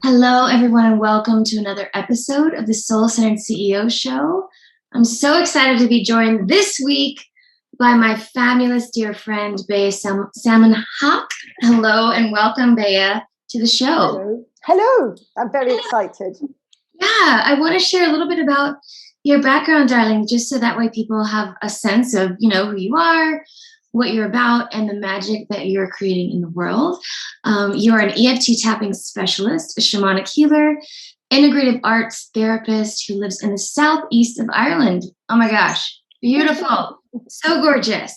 Hello, everyone, and welcome to another episode of the Soul Centered CEO Show. I'm so excited to be joined this week by my fabulous dear friend, Baya Salmon-Hawk. Hello, and welcome, Baya, to the show. Hello. Hello. I'm very excited. Yeah, I want to share a little bit about your background, darling, just so that way people have a sense of, who you are, what you're about, and the magic that you're creating in the world. You're an EFT tapping specialist, a shamanic healer, integrative arts therapist who lives in the southeast of Ireland. Oh my gosh, beautiful. So gorgeous.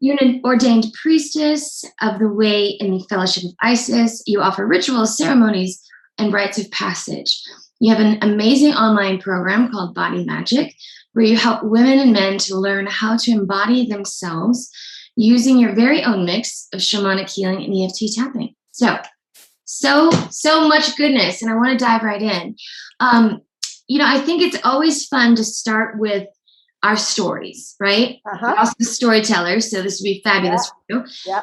You're an ordained priestess of the way in the Fellowship of Isis. You offer rituals, ceremonies, and rites of passage. You have an amazing online program called Body Magic, where you help women and men to learn how to embody themselves using your very own mix of shamanic healing and EFT tapping. So much goodness, and I want to dive right in. I think it's always fun to start with our stories, right? We're also storytellers, so this would be fabulous for you. Yeah.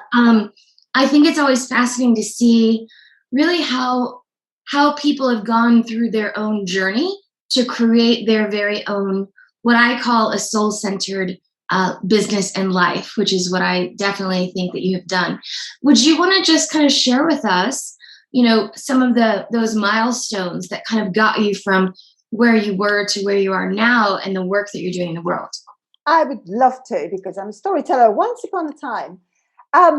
I think it's always fascinating to see really how people have gone through their own journey to create their very own, what I call a soul-centered business and life, which is what I definitely think that you have done. Would you want to just kind of share with us, some of those milestones that kind of got you from where you were to where you are now and the work that you're doing in the world? I would love to, because I'm a storyteller. Once upon a time, I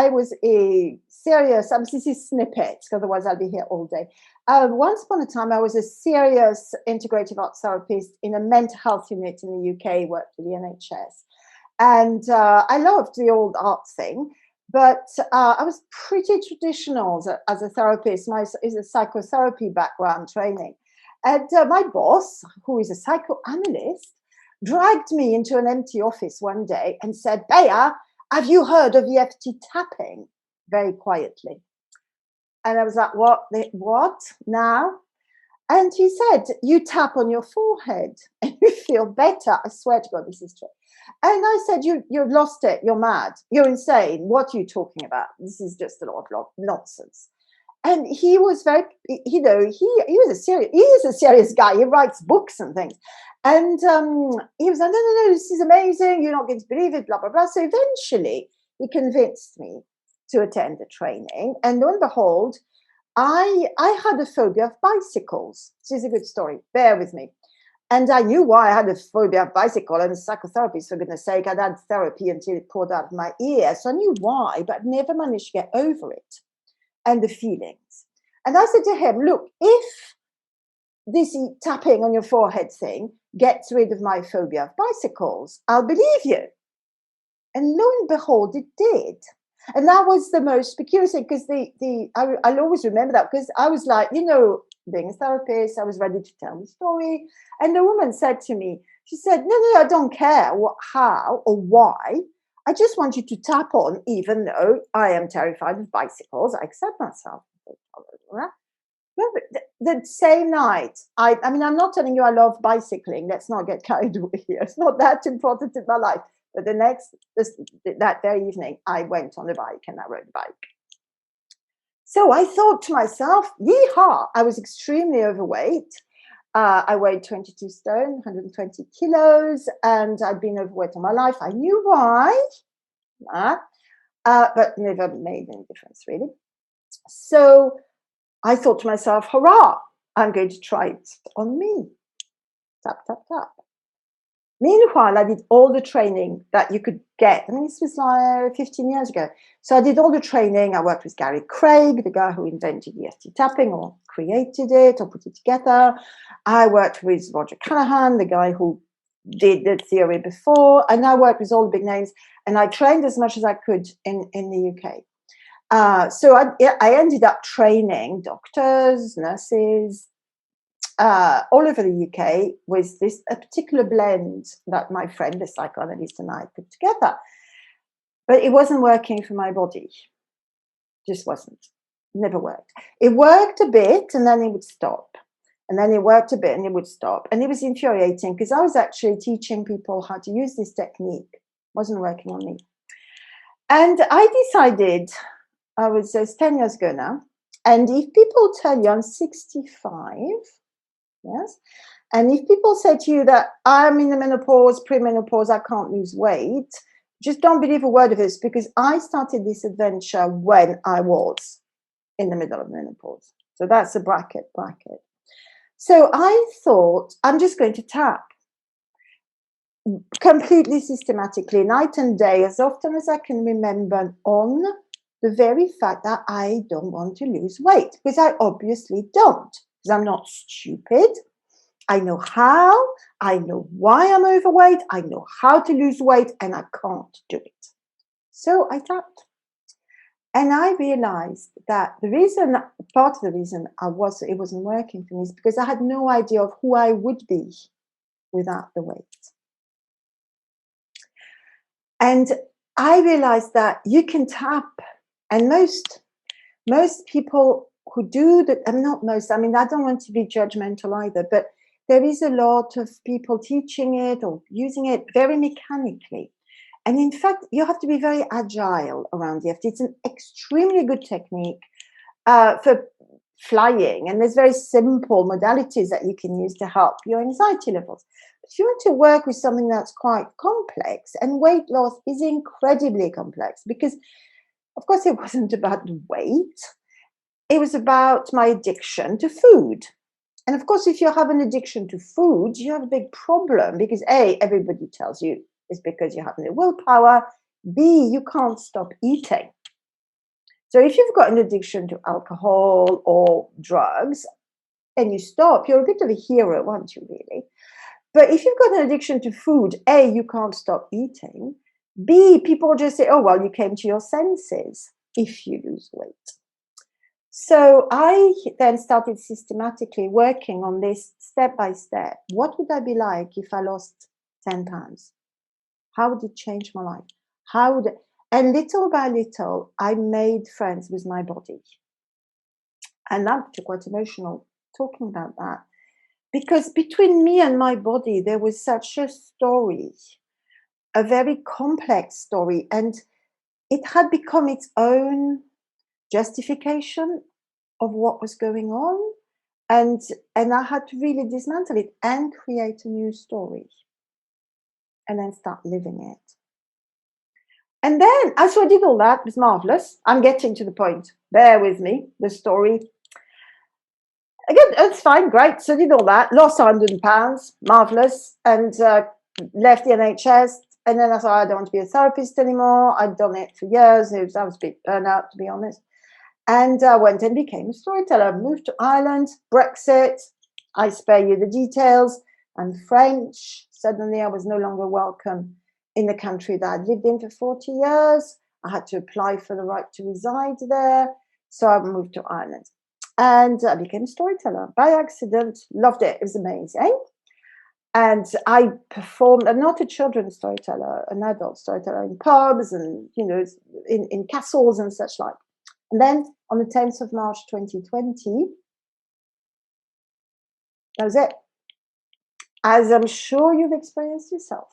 was a serious, this is snippets, otherwise I'll be here all day. Once upon a time, I was a serious integrative art therapist in a mental health unit in the UK, worked for the NHS. And I loved the old art thing, but I was pretty traditional as a therapist. My is a psychotherapy background training. And my boss, who is a psychoanalyst, dragged me into an empty office one day and said, "Baya, have you heard of EFT tapping?" Very quietly. And I was like, what now? And he said, "You tap on your forehead and you feel better." I swear to God, this is true. And I said, you've lost it. You're mad. You're insane. What are you talking about? This is just a lot of nonsense. And he was very, he is a serious guy. He writes books and things. And he was like, no, this is amazing. You're not going to believe it, blah, blah, blah. So eventually he convinced me to attend the training. And lo and behold, I had a phobia of bicycles. This is a good story. Bear with me. And I knew why I had a phobia of bicycle. I'm a psychotherapist, for goodness sake. I'd had therapy until it poured out of my ear. So I knew why, but I'd never managed to get over it and the feelings. And I said to him, "Look, if this tapping on your forehead thing gets rid of my phobia of bicycles, I'll believe you." And lo and behold, it did. And that was the most peculiar thing, because I'll always remember that, because I was like, being a therapist, I was ready to tell the story. And the woman said to me, she said, no, I don't care how or why. I just want you to tap on, even though I am terrified of bicycles. I accept myself. The same night, I'm not telling you I love bicycling. Let's not get carried away here. It's not that important in my life. But that very evening, I went on a bike and I rode a bike. So I thought to myself, yeehaw, I was extremely overweight. I weighed 22 stone, 120 kilos, and I'd been overweight all my life. I knew why, but never made any difference, really. So I thought to myself, hurrah, I'm going to try it on me. Tap, tap, tap. Meanwhile, I did all the training that you could get. This was like 15 years ago. So I did all the training. I worked with Gary Craig, the guy who invented EFT tapping or created it or put it together. I worked with Roger Callahan, the guy who did the theory before. And I worked with all the big names. And I trained as much as I could in the UK. So I ended up training doctors, nurses, all over the UK with a particular blend that my friend, the psychoanalyst, and I put together. But it wasn't working for my body. Just wasn't. Never worked. It worked a bit and then it would stop. And then it worked a bit and it would stop. And it was infuriating, because I was actually teaching people how to use this technique. It wasn't working on me. And I decided, it's 10 years ago now, And if people tell you I'm 65, yes, and if people say to you that I'm in the menopause, premenopause, I can't lose weight, just don't believe a word of this, because I started this adventure when I was in the middle of menopause. So that's a bracket. So I thought, I'm just going to tap completely systematically, night and day, as often as I can remember, on the very fact that I don't want to lose weight, because I obviously don't, because I'm not stupid. I know how, I know why I'm overweight, I know how to lose weight, and I can't do it. So I tapped. And I realized that part of the reason it wasn't working for me is because I had no idea of who I would be without the weight. And I realized that you can tap, and most people who do that, I don't want to be judgmental either, but there is a lot of people teaching it or using it very mechanically. And in fact, you have to be very agile around EFT. It's an extremely good technique for flying, and there's very simple modalities that you can use to help your anxiety levels. But if you want to work with something that's quite complex, and weight loss is incredibly complex, because of course it wasn't about the weight, it was about my addiction to food. And of course, if you have an addiction to food, you have a big problem, because A, everybody tells you it's because you have no willpower. B, you can't stop eating. So if you've got an addiction to alcohol or drugs and you stop, you're a bit of a hero, aren't you, really? But if you've got an addiction to food, A, you can't stop eating. B, people just say, oh, well, you came to your senses if you lose weight. So I then started systematically working on this step by step. What would I be like if I lost 10 pounds? How would it change my life? And little by little, I made friends with my body. And that's quite emotional talking about that. Because between me and my body, there was such a story, a very complex story. And it had become its own justification of what was going on. And I had to really dismantle it and create a new story. And then start living it. And then, as I did all that, it was marvelous. I'm getting to the point. Bear with me, the story. Again, that's fine, great. So I did all that, lost 100 pounds, marvelous, and left the NHS. And then I thought, I don't want to be a therapist anymore. I'd done it for years. I was a bit burnout, to be honest. And I went and became a storyteller. Moved to Ireland, Brexit. I spare you the details. I'm French. Suddenly I was no longer welcome in the country that I'd lived in for 40 years. I had to apply for the right to reside there. So I moved to Ireland. And I became a storyteller by accident. Loved it. It was amazing. And I performed, I'm not a children's storyteller, an adult storyteller, in pubs and, in castles and such like. And then on the 10th of March 2020, that was it. As I'm sure you've experienced yourself,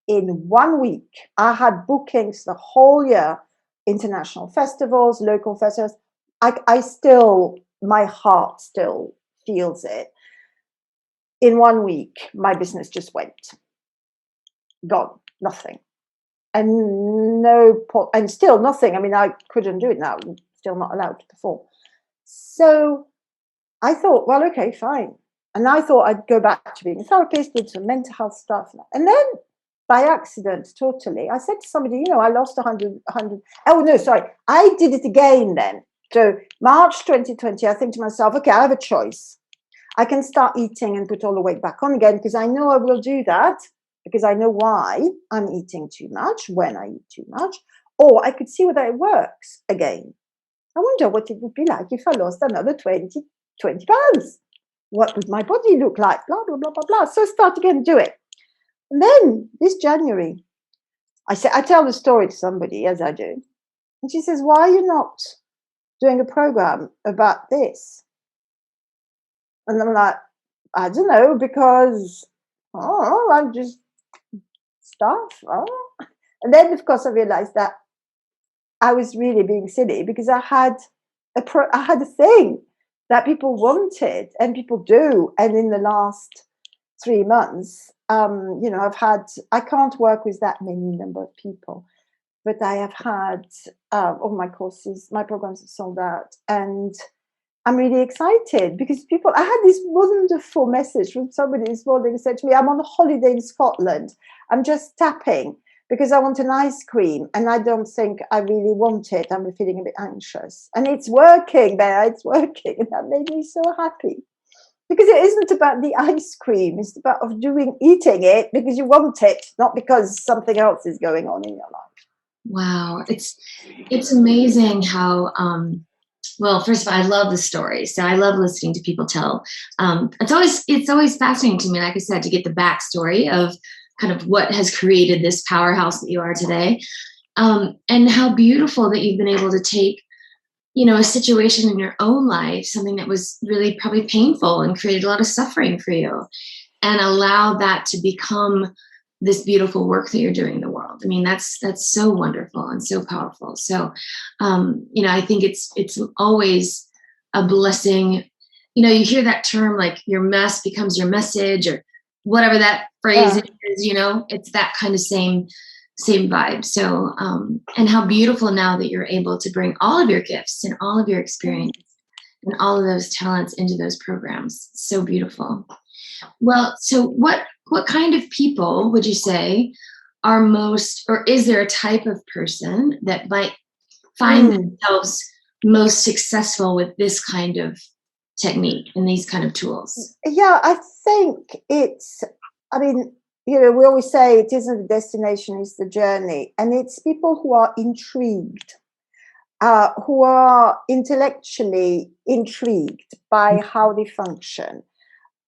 in 1 week, I had bookings the whole year, international festivals, local festivals. My heart still feels it. In 1 week, my business just went. Gone. Nothing. And still nothing. I mean, I couldn't do it now. I'm still not allowed to perform. So I thought, well, okay, fine. And I thought I'd go back to being a therapist, did some mental health stuff. And then by accident, totally, I said to somebody, I lost 100. Oh, no, sorry. I did it again then. So March 2020, I think to myself, okay, I have a choice. I can start eating and put all the weight back on again, because I know I will do that, because I know why I'm eating too much, when I eat too much. Or I could see whether it works again. I wonder what it would be like if I lost another 20 pounds. What would my body look like? Blah, blah, blah, blah, blah. So start again, do it. And then this January, I tell the story to somebody, as I do. And she says, why are you not doing a program about this? And I'm like, I don't know, because, I'm just stuff. And then, of course, I realized that I was really being silly, because I had I had a thing that people wanted and people do. And in the last 3 months, I can't work with that many number of people, but I have had all my courses, my programs have sold out. And I'm really excited because I had this wonderful message from somebody this morning who said to me, I'm on a holiday in Scotland. I'm just tapping because I want an ice cream and I don't think I really want it. I'm feeling a bit anxious. And it's working, Bea, it's working. And that made me so happy. Because it isn't about the ice cream, it's about eating it because you want it, not because something else is going on in your life. Wow. It's amazing how well, first of all, I love the story. So I love listening to people tell. It's always fascinating to me, like I said, to get the backstory of kind of what has created this powerhouse that you are today, and how beautiful that you've been able to take, a situation in your own life, something that was really probably painful and created a lot of suffering for you, and allow that to become this beautiful work that you're doing in the world. I mean, that's so wonderful and so powerful. So, I think it's always a blessing. You hear that term, like your mess becomes your message, or whatever that phrase is. It's that kind of same vibe. So, and how beautiful now that you're able to bring all of your gifts and all of your experience and all of those talents into those programs. So beautiful. Well, so what kind of people would you say are most, or is there a type of person that might find themselves most successful with this kind of technique and these kind of tools? Yeah, I think we always say it isn't the destination, it's the journey. And it's people who are intrigued, who are intellectually intrigued by how they function.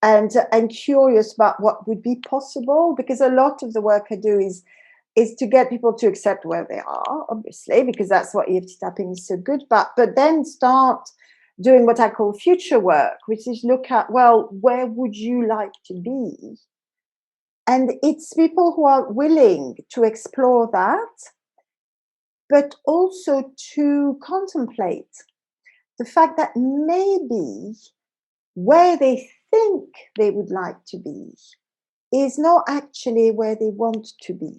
And curious about what would be possible, because a lot of the work I do is to get people to accept where they are, obviously, because that's what EFT tapping is so good. But then start doing what I call future work, which is look at, well, where would you like to be? And it's people who are willing to explore that, but also to contemplate the fact that maybe where they think they would like to be is not actually where they want to be.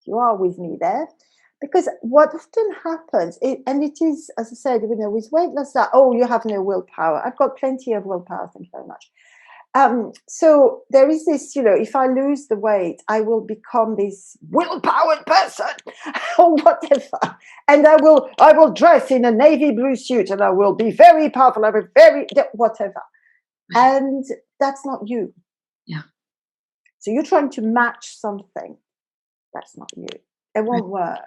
You are with me there? Because what often happens, and it is, as I said, with weight loss, that, you have no willpower. I've got plenty of willpower, thank you very much. So there is this, if I lose the weight, I will become this willpowered person or whatever. And I will dress in a navy blue suit and I will be very powerful. I will whatever. And that's not you. Yeah. So you're trying to match something. That's not you. It won't work.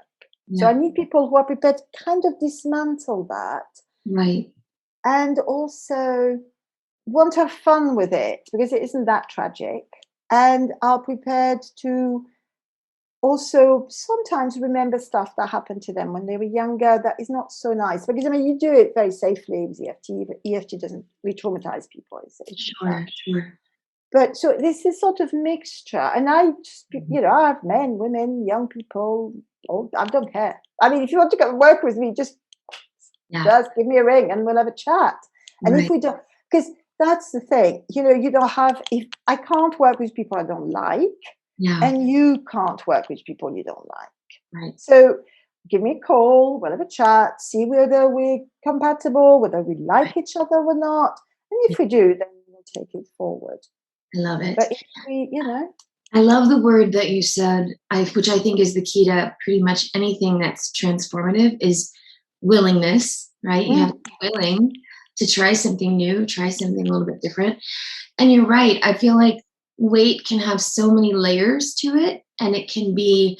Yeah. So I need people who are prepared to kind of dismantle that. Right. And also want to have fun with it, because it isn't that tragic, and are prepared to also sometimes remember stuff that happened to them when they were younger that is not so nice, because you do it very safely with EFT, but EFT doesn't re-traumatize people. Sure. But so this is sort of mixture, and I just, I have men, women, young people, old, I don't care. If you want to come and work with me, just give me a ring and we'll have a chat. And if we don't, because that's the thing, you don't have, if I can't work with people I don't like, and you can't work with people you don't like. Right. So give me a call, we'll have a chat, see whether we're compatible, whether we like each other or not. And if we do, then we'll take it forward. I love it. But if we, I love the word that you said, which I think is the key to pretty much anything that's transformative, is willingness, right? You have to be willing to try something new, try something a little bit different. And you're right. I feel like weight can have so many layers to it. And it can be,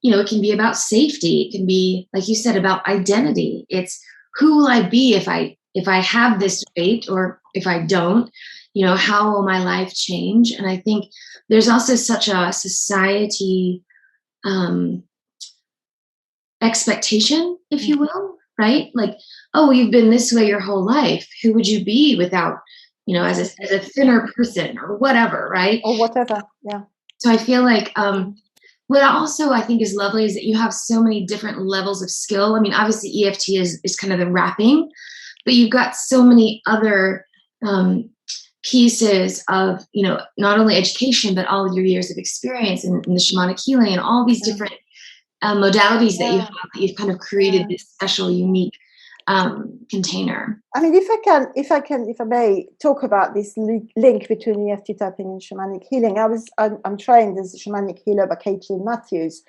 it can be about safety. It can be, like you said, about identity. It's who will I be if I have this weight, or if I don't, how will my life change? And I think there's also such a society expectation, if you will, right? Like, you've been this way your whole life. Who would you be without, as a thinner person or whatever, right? Or whatever, yeah. So I feel like what also I think is lovely is that you have so many different levels of skill. I mean, obviously EFT is kind of the wrapping, but you've got so many other um, pieces of, you know, not only education, but all of your years of experience in the shamanic healing and all these different modalities that you have, that you've kind of created this special, unique container. I mean, if I may talk about this link between EFT tapping and shamanic healing. I'm trained as a shamanic healer by Caitlin Matthews,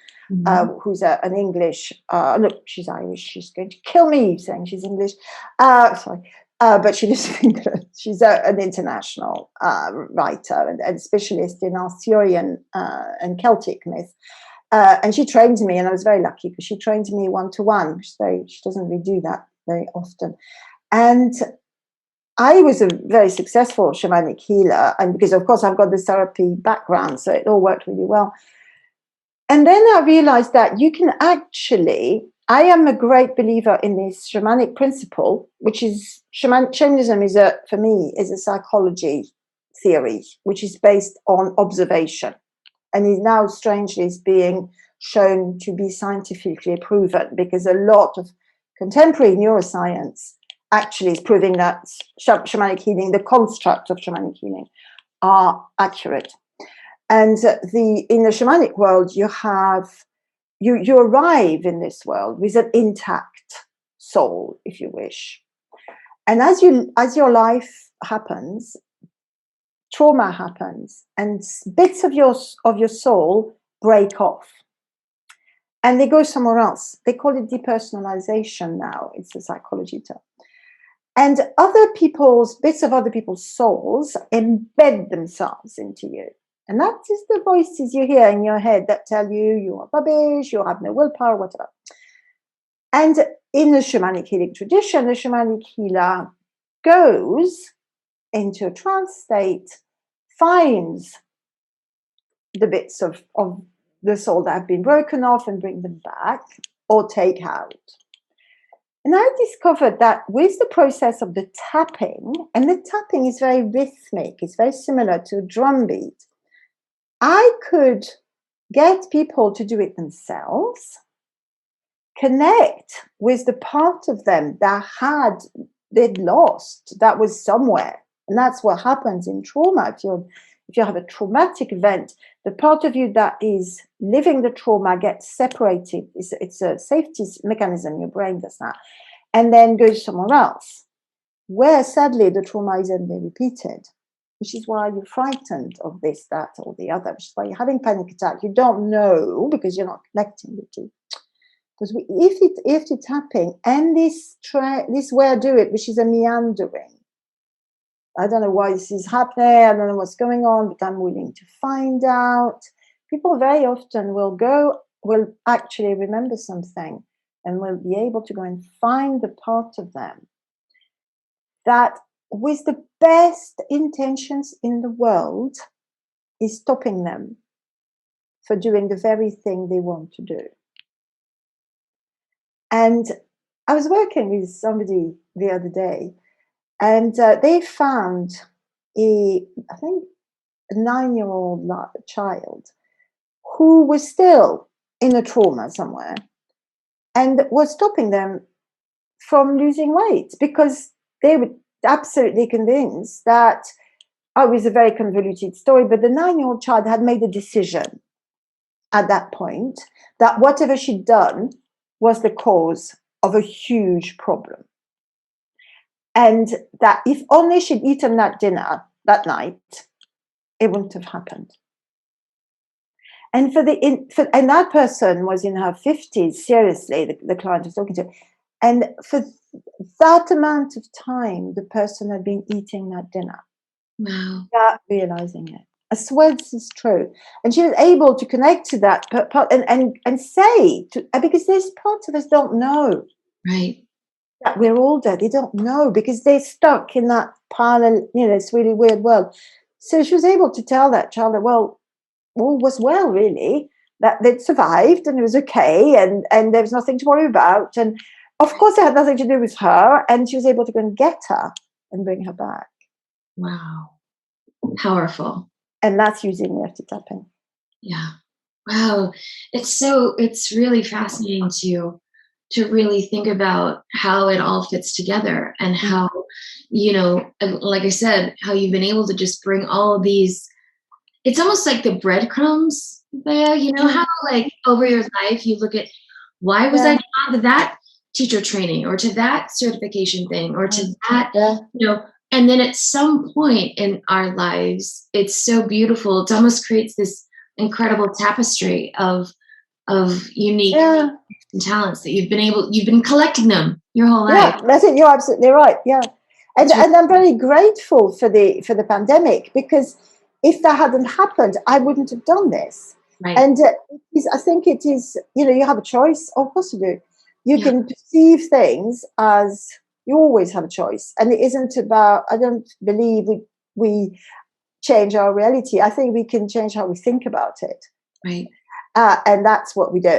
who's an English. Look, she's Irish. She's going to kill me saying she's English. Sorry. But she lives in England. She's an international writer and specialist in Arthurian and Celtic myth. And she trained me, and I was very lucky because she trained me one-to-one. She doesn't really do that very often. And I was a very successful shamanic healer, and because of course I've got the therapy background, so it all worked really well. And then I realized that you can actually, I am a great believer in this shamanic principle, which is shamanism for me is a psychology theory, which is based on observation. And is now strangely is being shown to be scientifically proven, because a lot of contemporary neuroscience actually is proving that shamanic healing, the construct of shamanic healing, are accurate. And in the shamanic world, you arrive in this world with an intact soul, if you wish. And as your life happens, trauma happens, and bits of your soul break off, and they go somewhere else. They call it depersonalization now. It's a psychology term. And bits of other people's souls embed themselves into you. And that is the voices you hear in your head that tell you you are rubbish, you have no willpower, whatever. And in the shamanic healing tradition, the shamanic healer goes into a trance state, finds the bits of the soul that have been broken off and bring them back or take out. And I discovered that with the process of the tapping, and the tapping is very rhythmic, it's very similar to a drum beat, I could get people to do it themselves, connect with the part of them that they'd lost, that was somewhere. And that's what happens in trauma. If you have a traumatic event, the part of you that is living the trauma gets separated. It's a safety mechanism, your brain does that, and then goes somewhere else, where sadly the trauma is then repeated, which is why you're frightened of this, that, or the other, which is why you're having panic attack. You don't know because you're not connecting the two. Because EFT tapping and this way I do it, which is a meandering. I don't know why this is happening. I don't know what's going on, but I'm willing to find out. People very often will actually remember something and will be able to go and find the part of them that, with the best intentions in the world, is stopping them for doing the very thing they want to do. And I was working with somebody the other day, and they found I think, a 9-year-old child who was still in a trauma somewhere and was stopping them from losing weight, because they were absolutely convinced that, it was a very convoluted story, but the 9-year-old child had made a decision at that point that whatever she'd done was the cause of a huge problem. And that if only she'd eaten that dinner that night, it wouldn't have happened. And and that person was in her 50s, seriously, the client I was talking to. And for that amount of time, the person had been eating that dinner. Wow. Without realizing it. I swear this is true. And she was able to connect to that and say, because there's parts of us don't know. Right. That we're older. They don't know because they're stuck in that parallel, this really weird world. So she was able to tell that child that, all was well, really, that they'd survived and it was okay, and there was nothing to worry about. And of course, it had nothing to do with her, and she was able to go and get her and bring her back. Wow. Powerful. And that's using EFT tapping. Yeah. Wow. It's really fascinating to really think about how it all fits together and how, like I said, how you've been able to just bring all of these, it's almost like the breadcrumbs there, how like over your life you look at why was I drawn to that teacher training or to that certification thing or to that, and then at some point in our lives, it's so beautiful. It almost creates this incredible tapestry of unique talents that you've been collecting them your whole life. Yeah, that's it. You're absolutely right. Yeah, and I'm very grateful for the pandemic, because if that hadn't happened, I wouldn't have done this. Right. And I think it is. You have a choice. Of course you do. You can perceive things as, you always have a choice, and it isn't about. I don't believe we change our reality. I think we can change how we think about it. Right. And that's what we do.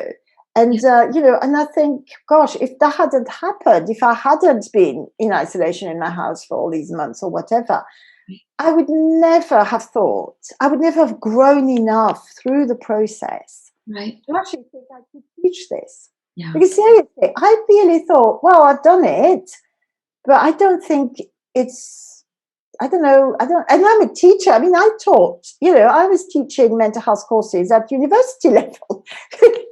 And, and I think, gosh, if that hadn't happened, if I hadn't been in isolation in my house for all these months or whatever, I would never have thought, I would never have grown enough through the process to actually think I could teach this. Yeah. Because seriously, I really thought, well, I've done it, but I don't think it's, I don't know. And I'm a teacher. I mean, I taught, I was teaching mental health courses at university level.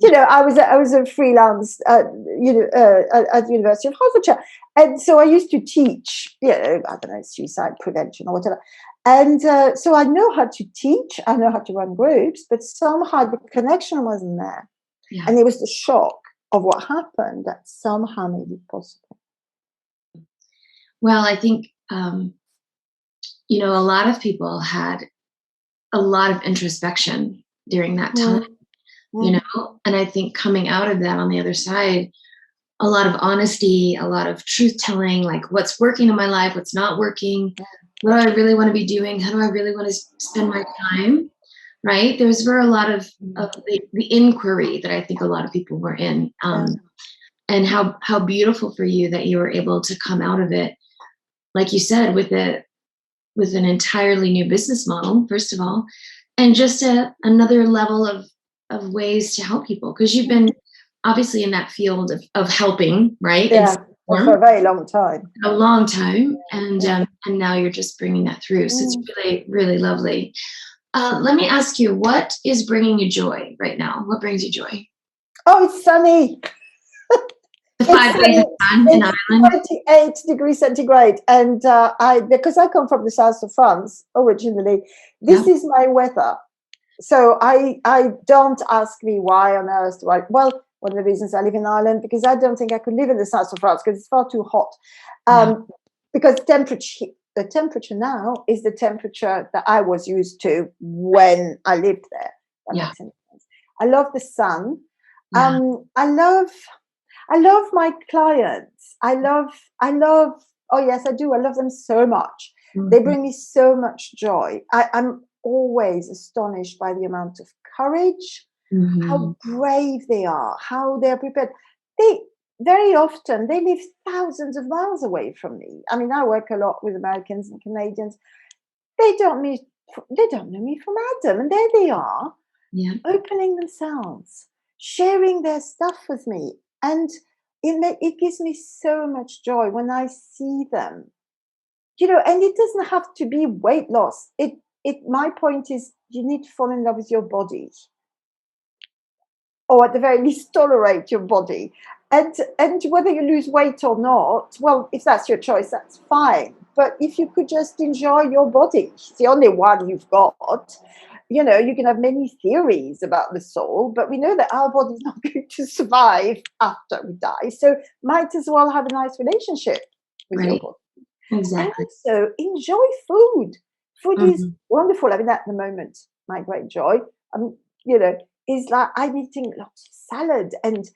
I was a freelance, at the University of Hertfordshire. And so I used to teach, I don't know, suicide prevention or whatever. And so I know how to teach, I know how to run groups, but somehow the connection wasn't there. Yeah. And it was the shock of what happened that somehow made it possible. Well, I think, a lot of people had a lot of introspection during that time, and I think coming out of that on the other side, a lot of honesty, a lot of truth telling, like what's working in my life, what's not working, what do I really want to be doing, how do I really want to spend my time, right? There's a lot of the inquiry that I think a lot of people were in, and how beautiful for you that you were able to come out of it, like you said, with an entirely new business model, first of all, and just another level of ways to help people, because you've been obviously in that field of helping, right? Yeah, for a very long time. A long time, and now you're just bringing that through. So it's really, really lovely. Let me ask you, what is bringing you joy right now? What brings you joy? Oh, it's sunny. The 5 days of sun in Ireland. 28 degrees centigrade, and because I come from the south of France originally, this is my weather. So I don't ask me why on earth do I. Well, one of the reasons I live in Ireland, because I don't think I could live in the south of France because it's far too hot. Because the temperature now is the temperature that I was used to when I lived there. That makes any sense. I love the sun. I love my clients. I love, oh yes, I do. I love them so much. They bring me so much joy. I'm always astonished by the amount of courage, how brave they are, how they're prepared. Very often they live thousands of miles away from me. I mean, I work a lot with Americans and Canadians. They don't know me from Adam, and there they are, opening themselves, sharing their stuff with me. And it gives me so much joy when I see them, and it doesn't have to be weight loss. My point is, you need to fall in love with your body, or at the very least tolerate your body. And whether you lose weight or not, well, if that's your choice, that's fine. But if you could just enjoy your body, it's the only one you've got. You can have many theories about the soul, but we know that our body is not going to survive after we die. So might as well have a nice relationship with your body. Exactly. And also enjoy food. Food is wonderful. I mean, at the moment, my great joy, is like I'm eating lots of salad, and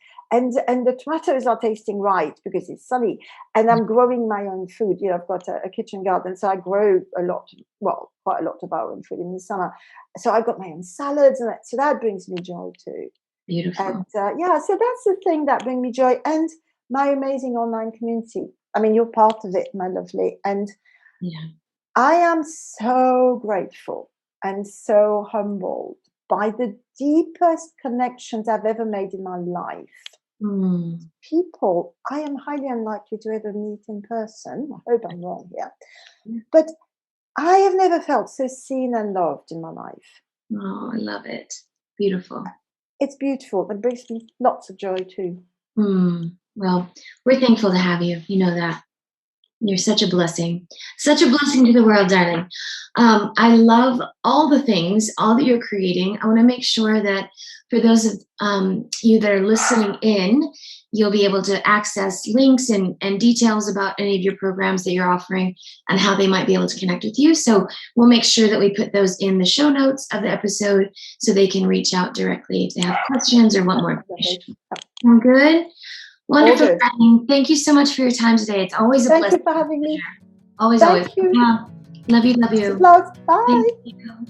the tomatoes are tasting right because it's sunny, and I'm growing my own food. I've got a kitchen garden, so I grow quite a lot of our own food in the summer. So I've got my own salads, and so that brings me joy too. Beautiful. And so that's the thing that brings me joy, and my amazing online community. I mean, you're part of it, my lovely, and I am so grateful and so humbled by the deepest connections I've ever made in my life. People I am highly unlikely to ever meet in person. I hope I'm wrong here. But I have never felt so seen and loved in my life. Oh, I love it. Beautiful. It's beautiful. It brings me lots of joy too. Well, we're thankful to have you. You know that. You're such a blessing. Such a blessing to the world, darling. I love all the things, all that you're creating. I want to make sure that for those of you that are listening in, you'll be able to access links and details about any of your programs that you're offering and how they might be able to connect with you. So we'll make sure that we put those in the show notes of the episode so they can reach out directly if they have questions or want more information. Sound good? Wonderful. Thank you so much for your time today. It's always a blessing. Thank you for having me. Always. Thank you. Yeah. Love you. Love. Bye. Thank you.